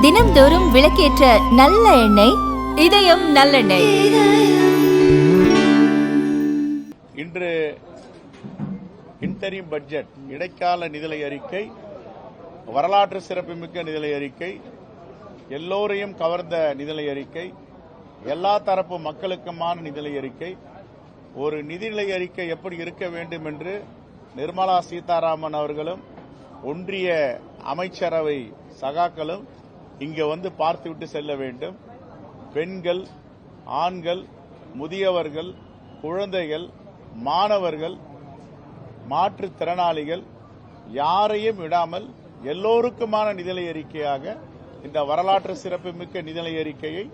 தினம்தோறும் விளக்கேற்ற நல்ல எண்ணெய் இதயம் நல்லெண்ணெய். இன்று இன்டரிம் பட்ஜெட், இடைக்கால நிதிநிலை அறிக்கை, வரலாற்று சிறப்புமிக்க நிதிநிலை அறிக்கை, எல்லோரையும் கவர்ந்த நிதிநிலை அறிக்கை, எல்லா தரப்பு மக்களுக்குமான நிதிநிலை அறிக்கை. ஒரு நிதிநிலை அறிக்கை எப்படி இருக்க வேண்டும் என்று நிர்மலா சீதாராமன் அவர்களும் ஒன்றிய அமைச்சரவை சகாக்களும் இங்கு வந்து பார்த்துவிட்டு செல்ல வேண்டும். பெண்கள், ஆண்கள், முதியவர்கள், குழந்தைகள், மாணவர்கள், மாற்றுத்திறனாளிகள் யாரையும் விடாமல் எல்லோருக்குமான நிதிநிலை அறிக்கையாக இந்த வரலாற்று சிறப்புமிக்க நிதிநிலை அறிக்கையை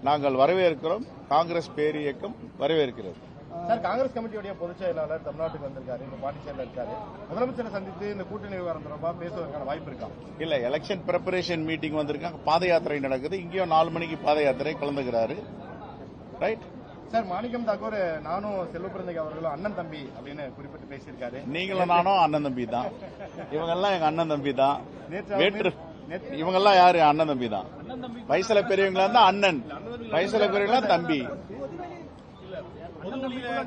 நாங்கள் வரவேற்கிறோம். காங்கிரஸ் பேரியக்கம் வரவேற்கிறது. சார், காங்கிரஸ் கமிட்டியுடைய பொதுச் செயலாளர் தமிழ்நாட்டுக்கு வந்திருக்காரு, இப்ப பாண்டிச்சேரியில் இருக்காரு. முதலமைச்சரை சந்தித்து இந்த கூட்டணி விவகாரம் தொடர்பாக பேசுவதற்கான வாய்ப்பு இருக்கா? இல்ல, எலெக்ஷன் பிரிப்பரேஷன் மீட்டிங் வந்திருக்காங்க, பாத யாத்திரை நடக்குது. இங்கேயும் 4 மணிக்கு பாத யாத்திரை கலந்துக்கிறாரு. ரைட் சார், மாணிக்கம் தாக்கூர் நானும் செல்வப்பிரந்தை அவர்களும் அண்ணன் தம்பி அப்படின்னு குறிப்பிட்டு பேசியிருக்காரு. நீங்களும் நானும் அண்ணன் தம்பி தான். இவங்கெல்லாம் எங்க அண்ணன் தம்பி தான். இவங்கெல்லாம் யாரு? அண்ணன் தம்பி தான். வயசுல பெரியவங்களா இருந்தா அண்ணன், வயசுல பெரியவங்களா தம்பி.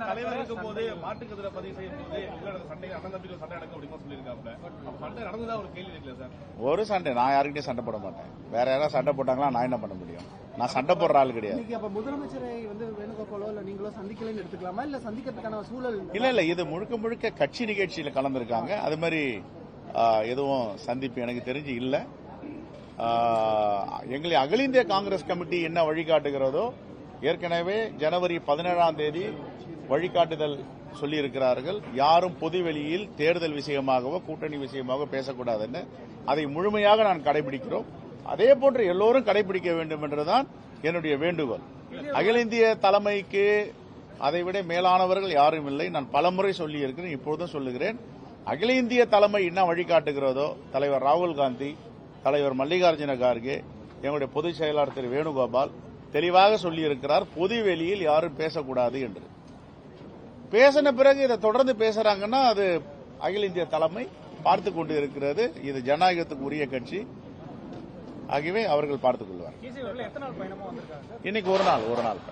தலைவர் இருக்கும் போது மாட்டுக்கதிரை பதிவு செய்யும் போது சண்டை, அண்ணன் தம்பிக்கு சண்டை நடக்கும் அப்படின்னு சொல்லியிருக்காங்க. சண்டை நடந்ததா ஒரு கேள்வி இருக்குல்ல சார்? ஒரு சண்டை, நான் யாருக்கிட்டையும் சண்டை போட மாட்டேன். வேற யாராவது சண்டை போட்டாங்களா நான் என்ன பண்ண முடியும்? நான் சண்டை போடுற ஆள் கிடையாது. முதலமைச்சரை வந்து வேணுகோபாலோ இல்ல நீங்களோ சந்திக்கலன்னு எடுத்துக்கலாமா, இல்ல சந்திக்கிறதுக்கான சூழல்? இல்ல, இது முழுக்க முழுக்க கட்சி நிகழ்ச்சியில கலந்துருக்காங்க. அது மாதிரி எதுவும் சந்திப்பு எனக்கு தெரிஞ்சு இல்ல. எங்களை அகில இந்திய காங்கிரஸ் கமிட்டி என்ன வழிகாட்டுகிறதோ, ஏற்கனவே ஜனவரி 17ஆம் தேதி வழிகாட்டுதல் சொல்லியிருக்கிறார்கள். யாரும் பொதுவெளியில் தேர்தல் விஷயமாகவோ கூட்டணி விஷயமாக பேசக்கூடாதுன்னு. அதை முழுமையாக நான் கடைபிடிக்கிறோம். அதே போன்று எல்லோரும் கடைபிடிக்க வேண்டும் என்றுதான் என்னுடைய வேண்டுகோள். அகில இந்திய தலைமைக்கு அதைவிட மேலானவர்கள் யாரும் இல்லை. நான் பலமுறை சொல்லியிருக்கிறேன், இப்பொழுதும் சொல்லுகிறேன். அகில இந்திய தலைமை என்ன வழிகாட்டுகிறதோ, தலைவர் ராகுல் காந்தி, தலைவர் மல்லிகார்ஜுன கார்கே, எங்களுடைய பொதுச் செயலாளர் திரு வேணுகோபால் தெளிவாக சொல்லியிருக்கிறார், பொதுவெளியில் யாரும் பேசக்கூடாது என்று. பேசின பிறகு இதை தொடர்ந்து பேசுறாங்கன்னா அது அகில இந்திய தலைமை பார்த்துக் கொண்டு இருக்கிறது. இது ஜனநாயகத்துக்கு உரிய கட்சி. ஆகவே அவர்கள் பார்த்துக் கொள்வார். இன்னைக்கு ஒரு நாள் பயணம்.